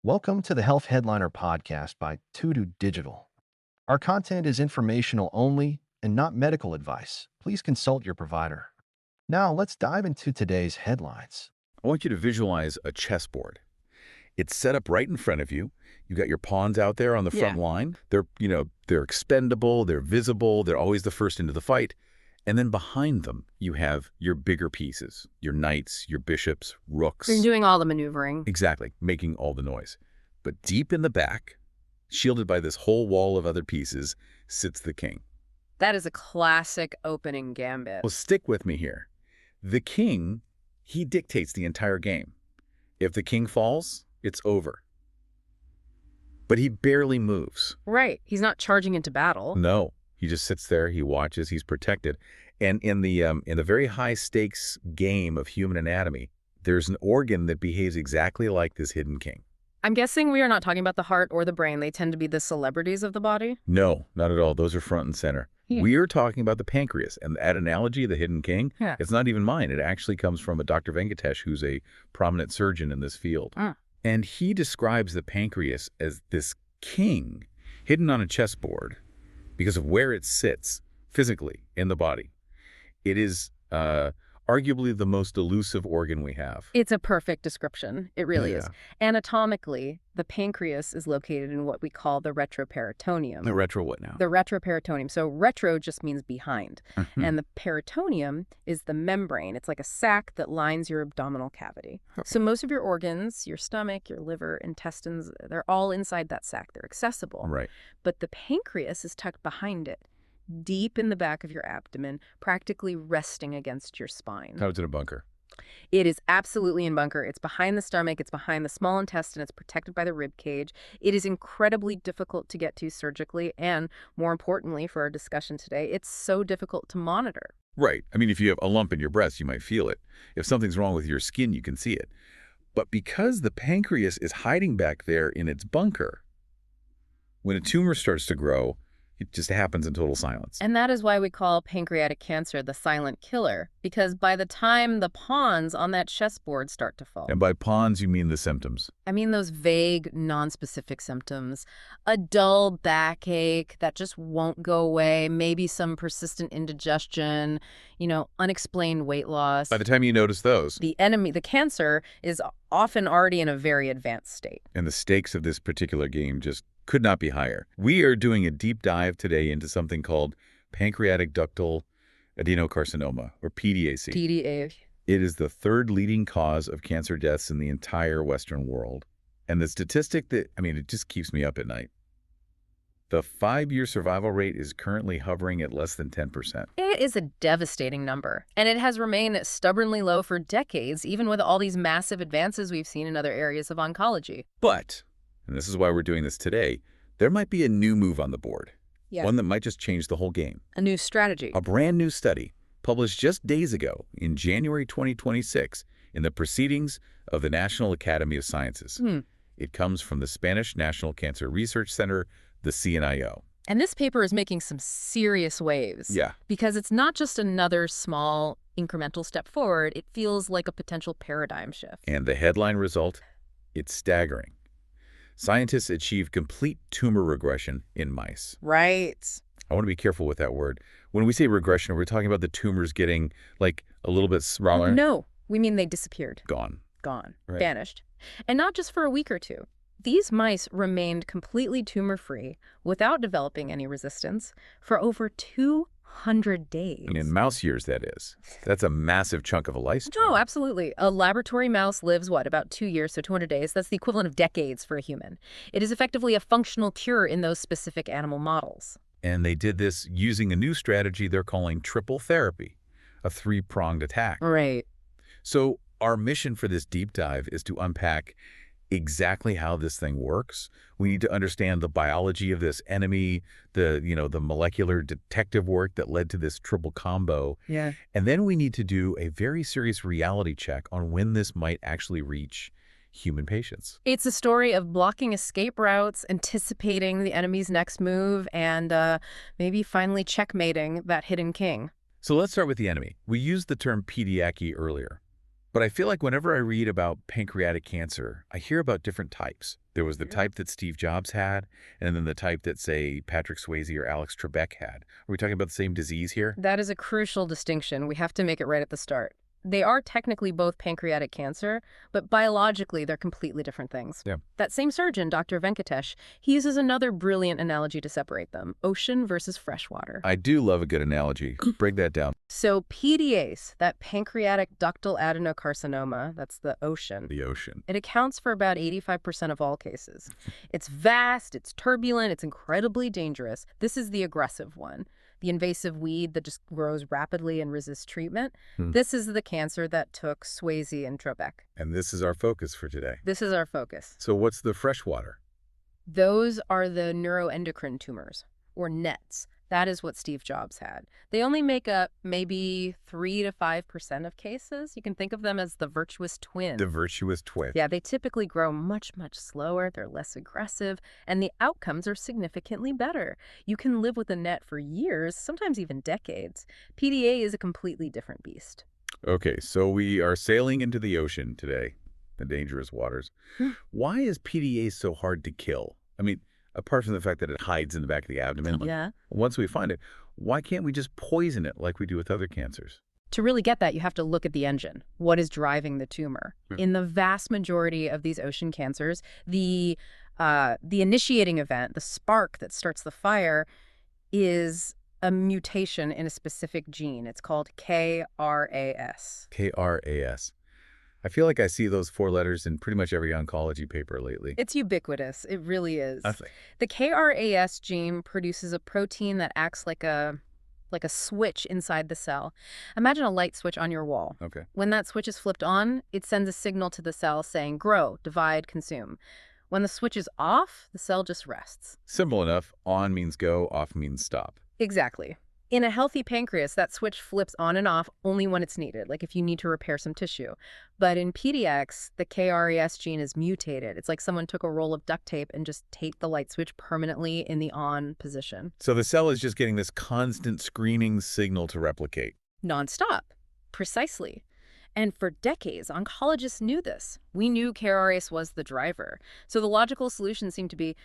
Welcome to the Health Headliner podcast by Tudu Digital. Our content is informational only and not medical advice. Please consult your provider. Now, let's dive into today's headlines. I want you to visualize a chessboard. It's set up right in front of you. You've got your pawns out there on the front line. They're expendable, they're visible, they're always the first into the fight. And then behind them, you have your bigger pieces, your knights, your bishops, rooks. You're doing all the maneuvering. Exactly, making all the noise. But deep in the back, shielded by this whole wall of other pieces, sits the king. That is a classic opening gambit. Well, stick with me here. The king, he dictates the entire game. If the king falls, it's over. But he barely moves. Right. He's not charging into battle. No. He just sits there, he watches, he's protected. And in the very high-stakes game of human anatomy, there's an organ that behaves exactly like this hidden king. I'm guessing we are not talking about the heart or the brain. They tend to be the celebrities of the body? No, not at all. Those are front and center. We are talking about the pancreas. And that analogy, the hidden king, it's not even mine. It actually comes from a Dr. Venkatesh, who's a prominent surgeon in this field. And he describes the pancreas as this king hidden on a chessboard because of where it sits physically in the body. It is arguably the most elusive organ we have. It's a perfect description. It really is. Anatomically, the pancreas is located in what we call the retroperitoneum. The retro what now? The retroperitoneum. So retro just means behind. And the peritoneum is the membrane. It's like a sac that lines your abdominal cavity. So most of your organs, your stomach, your liver, intestines, they're all inside that sac. They're accessible. Right. But the pancreas is tucked behind it, deep in the back of your abdomen, practically resting against your spine. How is it a bunker? It is absolutely in bunker. It's behind the stomach. It's behind the small intestine. It's protected by the rib cage. It is incredibly difficult to get to surgically. And more importantly, for our discussion today, it's so difficult to monitor. Right. I mean, if you have a lump in your breast, you might feel it. If something's wrong with your skin, you can see it. But because the pancreas is hiding back there in its bunker, when a tumor starts to grow, it just happens in total silence. And that is why we call pancreatic cancer the silent killer, because by the time the pawns on that chessboard start to fall. And by pawns, you mean the symptoms. I mean those vague, nonspecific symptoms. A dull backache that just won't go away, maybe some persistent indigestion, unexplained weight loss. By the time you notice those. The cancer, is often already in a very advanced state. And the stakes of this particular game just could not be higher. We are doing a deep dive today into something called Pancreatic Ductal Adenocarcinoma, or PDAC. PDAC. It is the third leading cause of cancer deaths in the entire Western world. And the statistic it just keeps me up at night. The 5-year survival rate is currently hovering at less than 10%. It is a devastating number, and it has remained stubbornly low for decades, even with all these massive advances we've seen in other areas of oncology. But, and this is why we're doing this today, there might be a new move on the board. Yeah. One that might just change the whole game. A new strategy. A brand new study published just days ago in January 2026 in the Proceedings of the National Academy of Sciences. It comes from the Spanish National Cancer Research Center, the CNIO. And this paper is making some serious waves. Yeah. Because it's not just another small incremental step forward. It feels like a potential paradigm shift. And the headline result? It's staggering. Scientists achieved complete tumor regression in mice. Right. I want to be careful with that word. When we say regression, we're talking about the tumors getting like a little bit smaller. No, we mean they disappeared. Gone. Right. Vanished. And not just for a week or two. These mice remained completely tumor-free without developing any resistance for over 200 days. And in mouse years, that is. That's a massive chunk of a lifespan. No, absolutely. A laboratory mouse lives, about 2 years, so 200 days. That's the equivalent of decades for a human. It is effectively a functional cure in those specific animal models. And they did this using a new strategy they're calling triple therapy, a 3-pronged attack. Right. So our mission for this deep dive is to unpack exactly how this thing works. We need to understand the biology of this enemy, the molecular detective work that led to this triple combo. Yeah. And then we need to do a very serious reality check on when this might actually reach human patients. It's a story of blocking escape routes, anticipating the enemy's next move, and maybe finally checkmating that hidden king. So let's start with the enemy. We used the term PDAC earlier. But I feel like whenever I read about pancreatic cancer, I hear about different types. There was the type that Steve Jobs had, and then the type that, say, Patrick Swayze or Alex Trebek had. Are we talking about the same disease here? That is a crucial distinction. We have to make it right at the start. They are technically both pancreatic cancer, but biologically they're completely different things. Yeah. That same surgeon, Dr. Venkatesh, he uses another brilliant analogy to separate them, ocean versus freshwater. I do love a good analogy. Break that down. So PDAC, that pancreatic ductal adenocarcinoma, that's the ocean. The ocean. It accounts for about 85% of all cases. It's vast, it's turbulent, it's incredibly dangerous. This is the aggressive one. The invasive weed that just grows rapidly and resists treatment. This is the cancer that took Swayze and Trebek. And this is our focus for today. This is our focus. So what's the freshwater? Those are the neuroendocrine tumors, or NETs. That is what Steve Jobs had. They only make up maybe 3 to 5% of cases. You can think of them as the virtuous twin. The virtuous twin. Yeah, they typically grow much, much slower. They're less aggressive, and the outcomes are significantly better. You can live with a NET for years, sometimes even decades. PDA is a completely different beast. Okay, so we are sailing into the ocean today, the dangerous waters. Why is PDA so hard to kill? I mean, apart from the fact that it hides in the back of the abdomen. Yeah. Once we find it, why can't we just poison it like we do with other cancers? To really get that, you have to look at the engine. What is driving the tumor? In the vast majority of these ocean cancers, the initiating event, the spark that starts the fire, is a mutation in a specific gene. It's called KRAS. KRAS. I feel like I see those 4 letters in pretty much every oncology paper lately. It's ubiquitous. It really is. I think. The KRAS gene produces a protein that acts like a switch inside the cell. Imagine a light switch on your wall. Okay. When that switch is flipped on, it sends a signal to the cell saying, grow, divide, consume. When the switch is off, the cell just rests. Simple enough. On means go, off means stop. Exactly. In a healthy pancreas, that switch flips on and off only when it's needed, like if you need to repair some tissue. But in PDAC, the KRAS gene is mutated. It's like someone took a roll of duct tape and just taped the light switch permanently in the on position. So the cell is just getting this constant screening signal to replicate. Nonstop. Precisely. And for decades, oncologists knew this. We knew KRAS was the driver. So the logical solution seemed to be,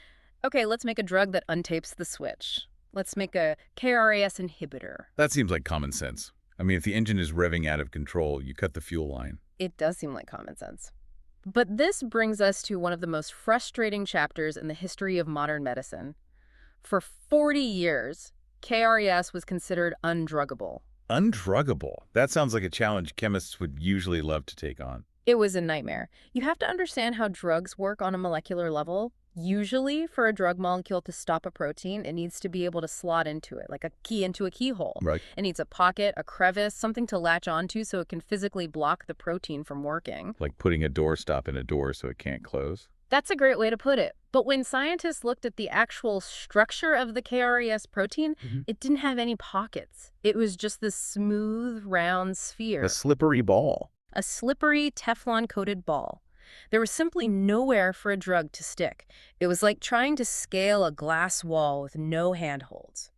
okay, let's make a drug that untapes the switch. Let's make a KRAS inhibitor. That seems like common sense. I mean, if the engine is revving out of control, you cut the fuel line. It does seem like common sense. But this brings us to one of the most frustrating chapters in the history of modern medicine. For 40 years, KRAS was considered undruggable. Undruggable? That sounds like a challenge chemists would usually love to take on. It was a nightmare. You have to understand how drugs work on a molecular level. Usually, for a drug molecule to stop a protein, it needs to be able to slot into it, like a key into a keyhole. Right. It needs a pocket, a crevice, something to latch onto so it can physically block the protein from working. Like putting a doorstop in a door so it can't close? That's a great way to put it. But when scientists looked at the actual structure of the KRAS protein, it didn't have any pockets. It was just this smooth, round sphere. A slippery ball. A slippery, Teflon-coated ball. There was simply nowhere for a drug to stick. It was like trying to scale a glass wall with no handholds.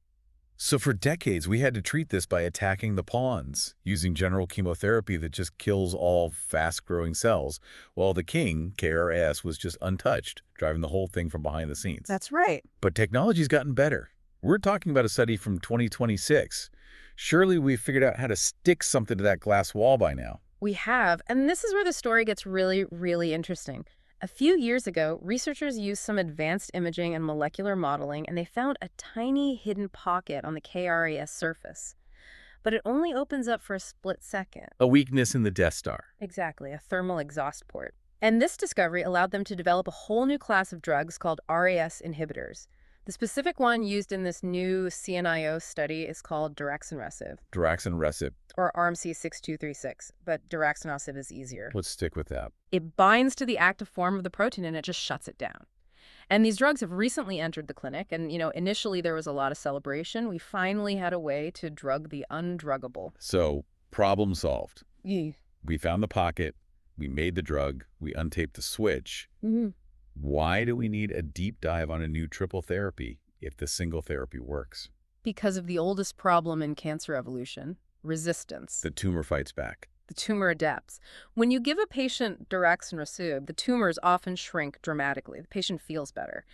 So for decades, we had to treat this by attacking the pawns, using general chemotherapy that just kills all fast-growing cells, while the king, KRAS, was just untouched, driving the whole thing from behind the scenes. That's right. But technology's gotten better. We're talking about a study from 2026. Surely we've figured out how to stick something to that glass wall by now. We have, and this is where the story gets really, really interesting. A few years ago, researchers used some advanced imaging and molecular modeling, and they found a tiny hidden pocket on the KRAS surface. But it only opens up for a split second. A weakness in the Death Star. Exactly, a thermal exhaust port. And this discovery allowed them to develop a whole new class of drugs called RAS inhibitors. The specific one used in this new CNIO study is called Daraxonrasib. Daraxonrasib. Or RMC-6236, but Daraxonrasib is easier. Let's stick with that. It binds to the active form of the protein and it just shuts it down. And these drugs have recently entered the clinic, and, initially there was a lot of celebration. We finally had a way to drug the undruggable. So, problem solved. Yeah. We found the pocket, we made the drug, we untaped the switch. Why do we need a deep dive on a new triple therapy if the single therapy works? Because of the oldest problem in cancer evolution, resistance. The tumor fights back. The tumor adapts. When you give a patient Daraxonrasib, the tumors often shrink dramatically. The patient feels better.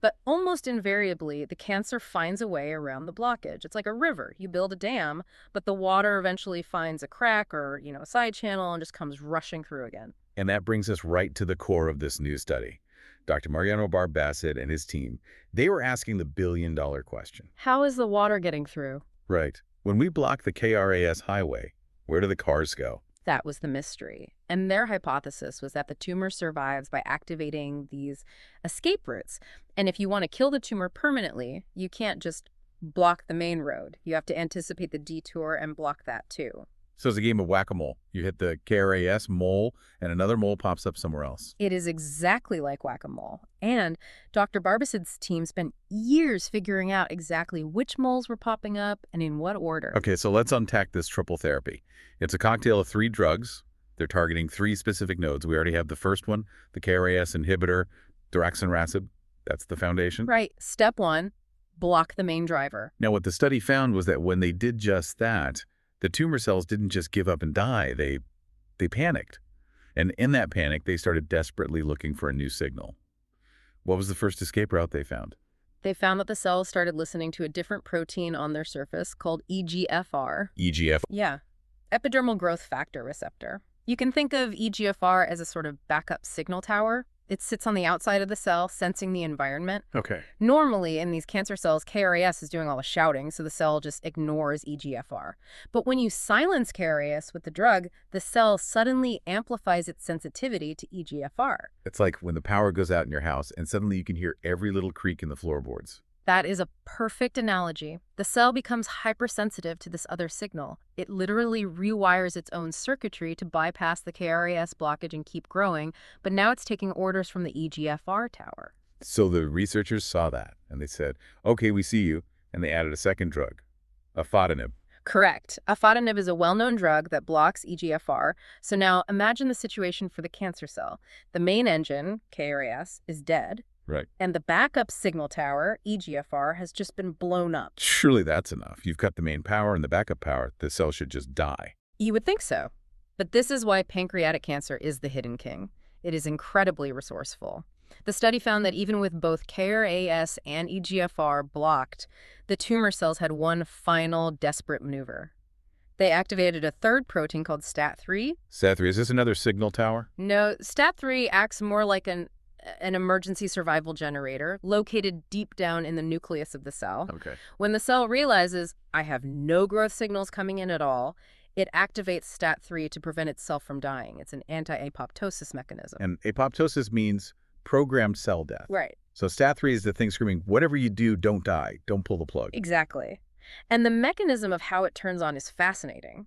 But almost invariably, the cancer finds a way around the blockage. It's like a river. You build a dam, but the water eventually finds a crack or, a side channel and just comes rushing through again. And that brings us right to the core of this new study. Dr. Mariano Barbacid and his team, they were asking the billion-dollar question. How is the water getting through? Right. When we block the KRAS highway, where do the cars go? That was the mystery. And their hypothesis was that the tumor survives by activating these escape routes. And if you want to kill the tumor permanently, you can't just block the main road. You have to anticipate the detour and block that too. So it's a game of whack-a-mole. You hit the KRAS mole, and another mole pops up somewhere else. It is exactly like whack-a-mole. And Dr. Barbacid's team spent years figuring out exactly which moles were popping up and in what order. Okay, so let's unpack this triple therapy. It's a cocktail of 3 drugs. They're targeting 3 specific nodes. We already have the first one, the KRAS inhibitor, Daraxonrasib. That's the foundation. Right. Step 1, block the main driver. Now, what the study found was that when they did just that, the tumor cells didn't just give up and die. They panicked. And in that panic, they started desperately looking for a new signal. What was the first escape route they found? They found that the cells started listening to a different protein on their surface called EGFR. EGFR? Yeah. Epidermal growth factor receptor. You can think of EGFR as a sort of backup signal tower. It sits on the outside of the cell, sensing the environment. Okay. Normally, in these cancer cells, KRAS is doing all the shouting, so the cell just ignores EGFR. But when you silence KRAS with the drug, the cell suddenly amplifies its sensitivity to EGFR. It's like when the power goes out in your house, and suddenly you can hear every little creak in the floorboards. That is a perfect analogy. The cell becomes hypersensitive to this other signal. It literally rewires its own circuitry to bypass the KRAS blockage and keep growing, but now it's taking orders from the EGFR tower. So the researchers saw that, and they said, okay, we see you, and they added a second drug, Afatinib. Correct. Afatinib is a well-known drug that blocks EGFR. So now imagine the situation for the cancer cell. The main engine, KRAS, is dead. Right. And the backup signal tower, EGFR, has just been blown up. Surely that's enough. You've cut the main power and the backup power. The cell should just die. You would think so. But this is why pancreatic cancer is the hidden king. It is incredibly resourceful. The study found that even with both KRAS and EGFR blocked, the tumor cells had one final desperate maneuver. They activated a third protein called STAT3. STAT3, is this another signal tower? No, STAT3 acts more like an emergency survival generator located deep down in the nucleus of the cell. Okay. When the cell realizes, I have no growth signals coming in at all, it activates STAT3 to prevent itself from dying. It's an anti-apoptosis mechanism. And apoptosis means programmed cell death. Right. So STAT3 is the thing screaming, whatever you do, don't die. Don't pull the plug. Exactly. And the mechanism of how it turns on is fascinating.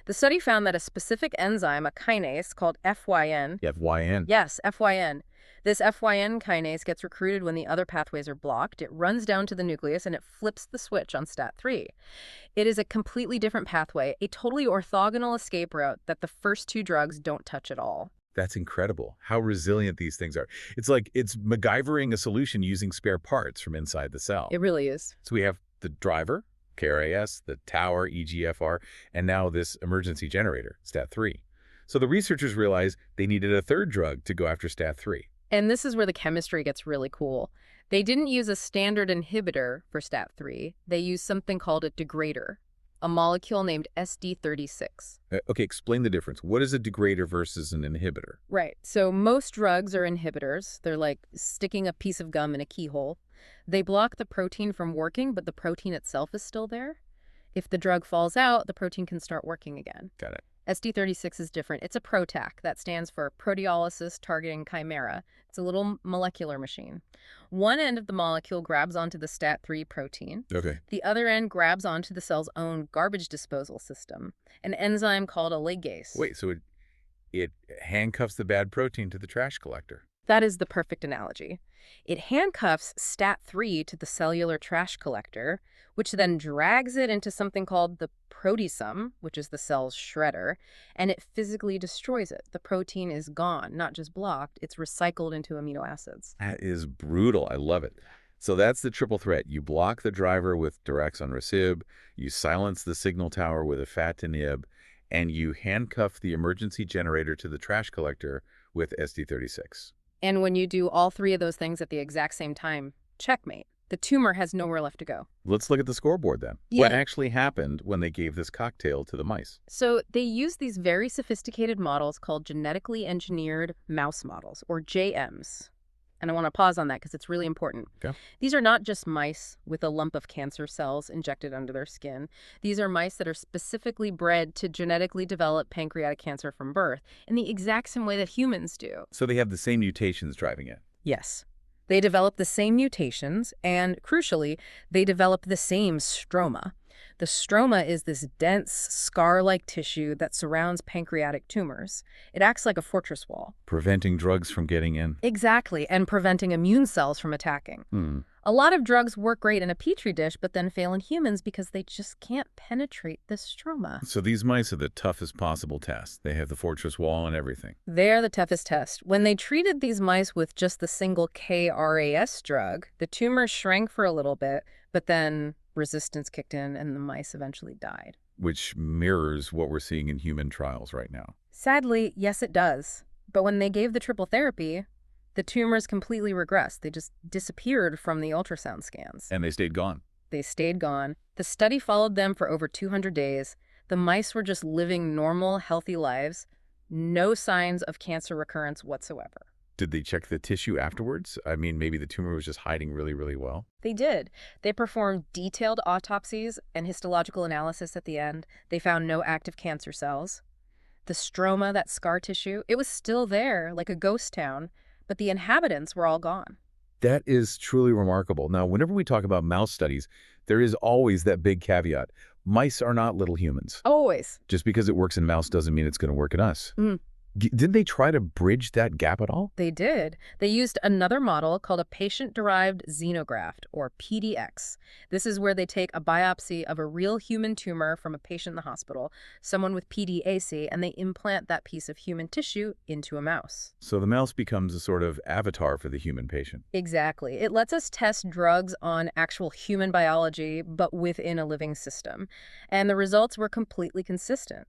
The study found that a specific enzyme, a kinase called FYN. FYN. Yes, FYN. This FYN kinase gets recruited when the other pathways are blocked. It runs down to the nucleus and it flips the switch on STAT3. It is a completely different pathway, a totally orthogonal escape route that the first 2 drugs don't touch at all. That's incredible, how resilient these things are. It's like it's MacGyvering a solution using spare parts from inside the cell. It really is. So we have the driver, KRAS, the tower, EGFR, and now this emergency generator, STAT3. So the researchers realized they needed a third drug to go after STAT3. And this is where the chemistry gets really cool. They didn't use a standard inhibitor for STAT3. They used something called a degrader, a molecule named SD36. Okay, explain the difference. What is a degrader versus an inhibitor? Right. So most drugs are inhibitors. They're like sticking a piece of gum in a keyhole. They block the protein from working, but the protein itself is still there. If the drug falls out, the protein can start working again. Got it. SD36 is different. It's a PROTAC. That stands for proteolysis targeting chimera. It's a little molecular machine. One end of the molecule grabs onto the STAT3 protein. Okay. The other end grabs onto the cell's own garbage disposal system, an enzyme called a ligase. Wait, so it handcuffs the bad protein to the trash collector. That is the perfect analogy. It handcuffs STAT3 to the cellular trash collector, which then drags it into something called the proteasome, which is the cell's shredder, and it physically destroys it. The protein is gone, not just blocked, it's recycled into amino acids. That is brutal. I love it. So that's the triple threat. You block the driver with Daraxonrasib, you silence the signal tower with Afatinib, and you handcuff the emergency generator to the trash collector with SD36. And when you do all three of those things at the exact same time, checkmate. The tumor has nowhere left to go. Let's look at the scoreboard then. Yeah. What actually happened when they gave this cocktail to the mice? So they used these very sophisticated models called genetically engineered mouse models, or GEMMs. And I want to pause on that because it's really important. Okay. These are not just mice with a lump of cancer cells injected under their skin. These are mice that are specifically bred to genetically develop pancreatic cancer from birth in the exact same way that humans do. So they have the same mutations driving it. Yes. They develop the same mutations, and crucially, they develop the same stroma. The stroma is this dense, scar-like tissue that surrounds pancreatic tumors. It acts like a fortress wall. Preventing drugs from getting in. Exactly, and preventing immune cells from attacking. A lot of drugs work great in a petri dish, but then fail in humans because they just can't penetrate the stroma. So these mice are the toughest possible test. They have the fortress wall and everything. They're the toughest test. When they treated these mice with just the single KRAS drug, the tumor shrank for a little bit, but then resistance kicked in and the mice eventually died. Which mirrors what we're seeing in human trials right now. Sadly, yes, it does. But when they gave the triple therapy, the tumors completely regressed. They just disappeared from the ultrasound scans. And they stayed gone. They stayed gone. The study followed them for over 200 days. The mice were just living normal, healthy lives. No signs of cancer recurrence whatsoever. Did they check the tissue afterwards? I mean, maybe the tumor was just hiding really, really well. They did. They performed detailed autopsies and histological analysis at the end. They found no active cancer cells. The stroma, that scar tissue, it was still there, like a ghost town, but the inhabitants were all gone. That is truly remarkable. Now, whenever we talk about mouse studies, there is always that big caveat. Mice are not little humans. Always. Just because it works in mouse doesn't mean it's going to work in us. Did they try to bridge that gap at all? They did. They used another model called a patient-derived xenograft, or PDX. This is where they take a biopsy of a real human tumor from a patient in the hospital, someone with PDAC, and they implant that piece of human tissue into a mouse. So the mouse becomes a sort of avatar for the human patient. Exactly. It lets us test drugs on actual human biology, but within a living system. And the results were completely consistent.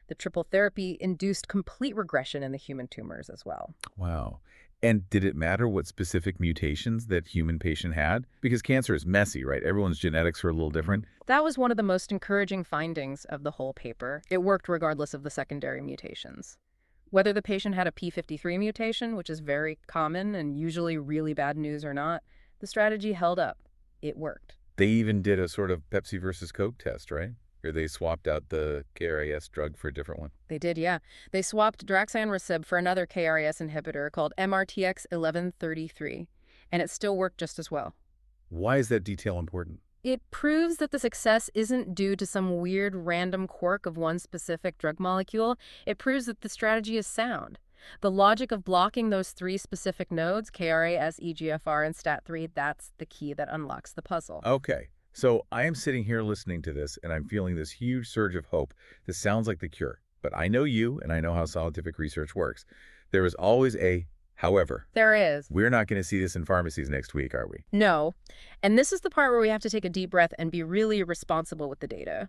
The triple therapy induced complete regression in the human tumors as well. Wow. And did it matter what specific mutations that human patient had? Because cancer is messy, right? Everyone's genetics are a little different. That was one of the most encouraging findings of the whole paper. It worked regardless of the secondary mutations. Whether the patient had a P53 mutation, which is very common and usually really bad news or not, the strategy held up. It worked. They even did a sort of Pepsi versus Coke test, right? Or they swapped out the KRAS drug for a different one. They did, yeah. They swapped Daraxonrasib for another KRAS inhibitor called MRTX1133, and it still worked just as well. Why is that detail important? It proves that the success isn't due to some weird random quirk of one specific drug molecule. It proves that the strategy is sound. The logic of blocking those three specific nodes, KRAS, EGFR, and STAT3, that's the key that unlocks the puzzle. Okay. So I am sitting here listening to this, and I'm feeling this huge surge of hope. This sounds like the cure. But I know you, and I know how scientific research works. There is always a however. There is. We're not going to see this in pharmacies next week, are we? No. And this is the part where we have to take a deep breath and be really responsible with the data.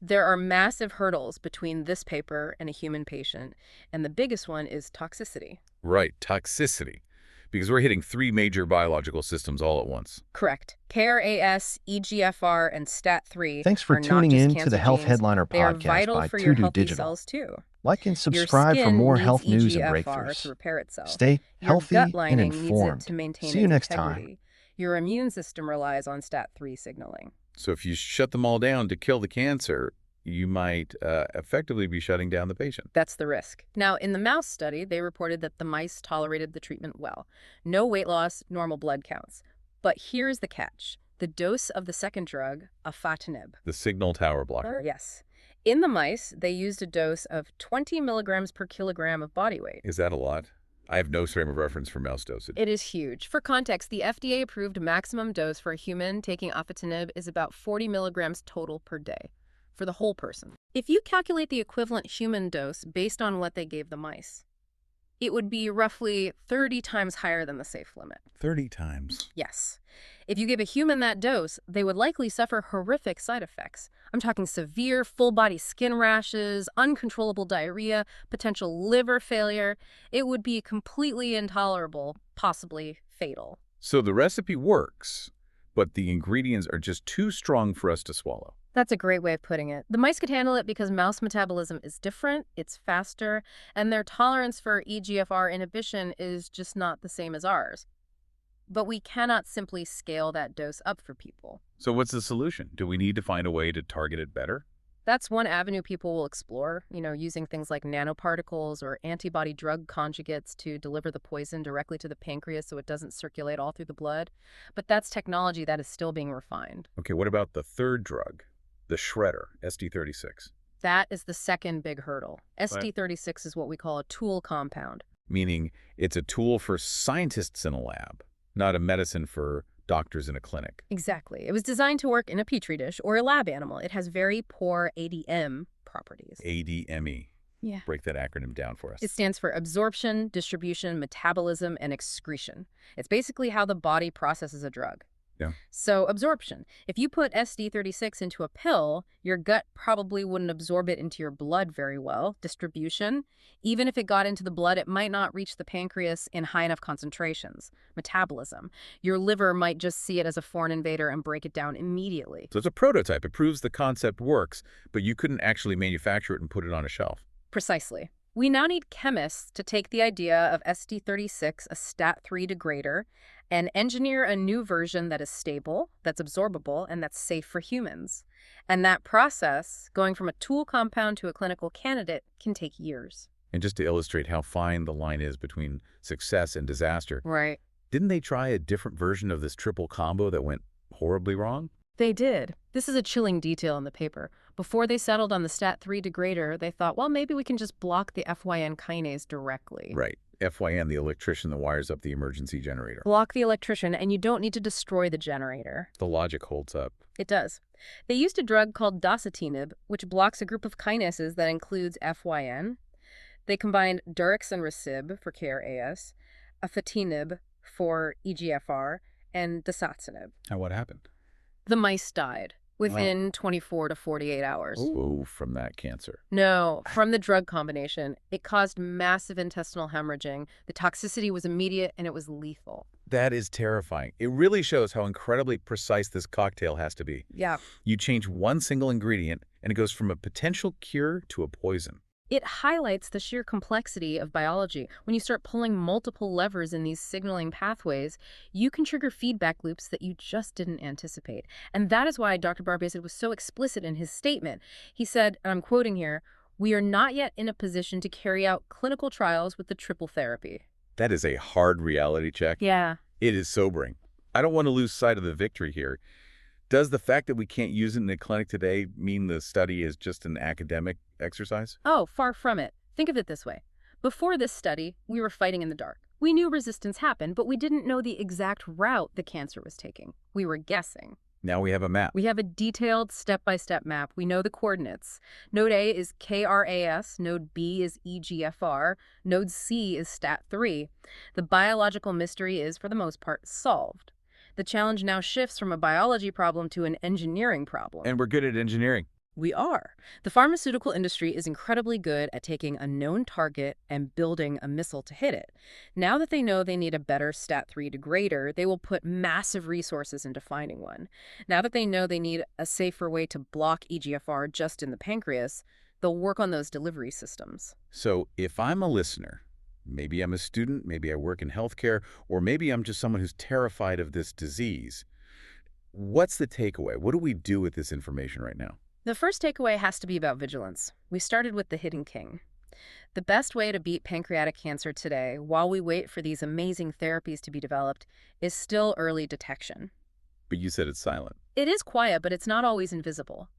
There are massive hurdles between this paper and a human patient, and the biggest one is toxicity. Right, toxicity. Because we're hitting three major biological systems all at once. Correct. KRAS, EGFR, and STAT3 Thanks for are not tuning just in cancer to the Health genes. Headliner They are podcast vital by for your healthy Digital. cells too. Like and Your subscribe for skin more needs health news and EGFR breakthroughs. to repair itself. Stay Your healthy gut and lining needs informed. it to maintain See you its next integrity. time. Your immune system relies on STAT3 signaling. So if you shut them all down to kill the cancer, you might effectively be shutting down the patient. That's the risk. Now, in the mouse study, they reported that the mice tolerated the treatment well. No weight loss, normal blood counts. But here's the catch. The dose of the second drug, Afatinib. The signal tower blocker. Yes. In the mice, they used a dose of 20 milligrams per kilogram of body weight. Is that a lot? I have no frame of reference for mouse dosage. It is huge. For context, the FDA-approved maximum dose for a human taking Afatinib is about 40 milligrams total per day for the whole person. If you calculate the equivalent human dose based on what they gave the mice, It would be roughly 30 times higher than the safe limit. 30 times. Yes. If you give a human that dose, they would likely suffer horrific side effects. I'm talking severe full-body skin rashes, uncontrollable diarrhea, potential liver failure. It would be completely intolerable, possibly fatal. So the recipe works, but the ingredients are just too strong for us to swallow. That's a great way of putting it. The mice could handle it because mouse metabolism is different, it's faster, and their tolerance for EGFR inhibition is just not the same as ours. But we cannot simply scale that dose up for people. So what's the solution? Do we need to find a way to target it better? That's one avenue people will explore, using things like nanoparticles or antibody drug conjugates to deliver the poison directly to the pancreas so it doesn't circulate all through the blood. But that's technology that is still being refined. Okay, what about the third drug? The shredder, SD36. That is the second big hurdle. SD36 is what we call a tool compound. Meaning it's a tool for scientists in a lab, not a medicine for doctors in a clinic. Exactly. It was designed to work in a petri dish or a lab animal. It has very poor ADM properties. ADME. Yeah. Break that acronym down for us. It stands for absorption, distribution, metabolism, and excretion. It's basically how the body processes a drug. Yeah. So absorption. If you put SD36 into a pill, your gut probably wouldn't absorb it into your blood very well. Distribution. Even if it got into the blood, it might not reach the pancreas in high enough concentrations. Metabolism. Your liver might just see it as a foreign invader and break it down immediately. So it's a prototype. It proves the concept works, but you couldn't actually manufacture it and put it on a shelf. Precisely. We now need chemists to take the idea of SD36, a STAT3 degrader, and engineer a new version that is stable, that's absorbable, and that's safe for humans. And that process, going from a tool compound to a clinical candidate, can take years. And just to illustrate how fine the line is between success and disaster, Right. didn't they try a different version of this triple combo that went horribly wrong? They did. This is a chilling detail in the paper. Before they settled on the STAT3 degrader, they thought, well, maybe we can just block the FYN kinase directly. Right. FYN, the electrician that wires up the emergency generator. Block the electrician, and you don't need to destroy the generator. The logic holds up. It does. They used a drug called Afatinib, which blocks a group of kinases that includes FYN. They combined Daraxonrasib for KRAS, Afatinib for EGFR, and Daraxonrasib. And what happened? The mice died within 24 to 48 hours. Oh, from that cancer. No, from the drug combination. It caused massive intestinal hemorrhaging. The toxicity was immediate, and it was lethal. That is terrifying. It really shows how incredibly precise this cocktail has to be. Yeah. You change one single ingredient, and it goes from a potential cure to a poison. It highlights the sheer complexity of biology. When you start pulling multiple levers in these signaling pathways, you can trigger feedback loops that you just didn't anticipate. And that is why Dr. Barbacid was so explicit in his statement. He said, and I'm quoting here, "We are not yet in a position to carry out clinical trials with the triple therapy." That is a hard reality check. Yeah. It is sobering. I don't want to lose sight of the victory here. Does the fact that we can't use it in the clinic today mean the study is just an academic exercise? Oh, far from it. Think of it this way. Before this study, we were fighting in the dark. We knew resistance happened, but we didn't know the exact route the cancer was taking. We were guessing. Now we have a map. We have a detailed step-by-step map. We know the coordinates. Node A is KRAS, node B is EGFR, node C is STAT3. The biological mystery is, for the most part, solved. The challenge now shifts from a biology problem to an engineering problem. And we're good at engineering. We are. The pharmaceutical industry is incredibly good at taking a known target and building a missile to hit it. Now that they know they need a better STAT3 degrader, they will put massive resources into finding one. Now that they know they need a safer way to block EGFR just in the pancreas, they'll work on those delivery systems. So if I'm a listener, maybe I'm a student, maybe I work in healthcare, or maybe I'm just someone who's terrified of this disease, what's the takeaway? What do we do with this information right now? The first takeaway has to be about vigilance. We started with the hidden king. The best way to beat pancreatic cancer today, while we wait for these amazing therapies to be developed, is still early detection. But you said it's silent. It is quiet, but it's not always invisible.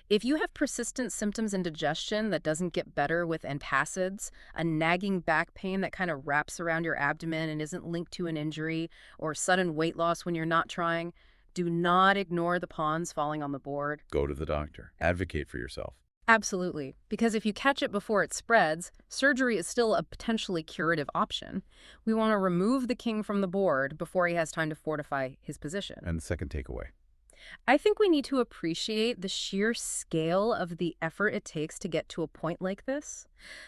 If you have persistent symptoms and indigestion that doesn't get better with antacids, a nagging back pain that kind of wraps around your abdomen and isn't linked to an injury, or sudden weight loss when you're not trying, do not ignore the pawns falling on the board. Go to the doctor. Advocate for yourself. Absolutely. Because if you catch it before it spreads, surgery is still a potentially curative option. We want to remove the king from the board before he has time to fortify his position. And the second takeaway. I think we need to appreciate the sheer scale of the effort it takes to get to a point like this.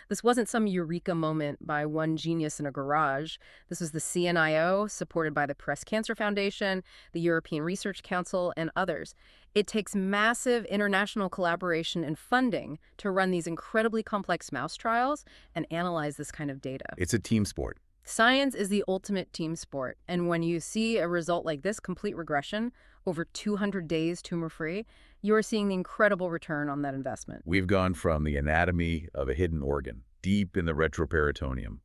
This wasn't some eureka moment by one genius in a garage. This was the CNIO, supported by the Breast Cancer Foundation, the European Research Council, and others. It takes massive international collaboration and funding to run these incredibly complex mouse trials and analyze this kind of data. It's a team sport. Science is the ultimate team sport, and when you see a result like this, complete regression, over 200 days tumor-free, you're seeing the incredible return on that investment. We've gone from the anatomy of a hidden organ, deep in the retroperitoneum,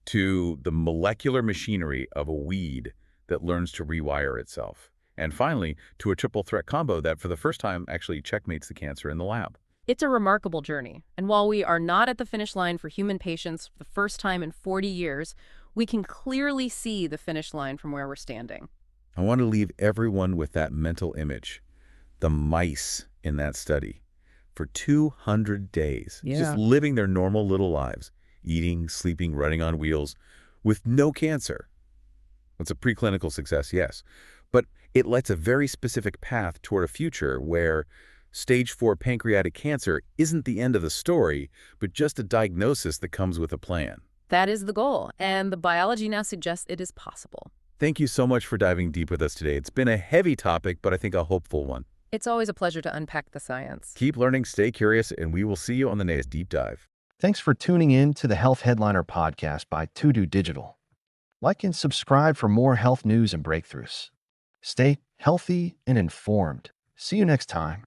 to the molecular machinery of a weed that learns to rewire itself. And finally, to a triple threat combo that for the first time actually checkmates the cancer in the lab. It's a remarkable journey, and while we are not at the finish line for human patients for the first time in 40 years, we can clearly see the finish line from where we're standing. I want to leave everyone with that mental image. The mice in that study. For 200 days, just living their normal little lives, eating, sleeping, running on wheels, with no cancer. It's a preclinical success, yes, but it lights a very specific path toward a future where stage 4 pancreatic cancer isn't the end of the story, but just a diagnosis that comes with a plan. That is the goal, and the biology now suggests it is possible. Thank you so much for diving deep with us today. It's been a heavy topic, but I think a hopeful one. It's always a pleasure to unpack the science. Keep learning, stay curious, and we will see you on the next deep dive. Thanks for tuning in to the Health Headliner podcast by Digital. Like and subscribe for more health news and breakthroughs. Stay healthy and informed. See you next time.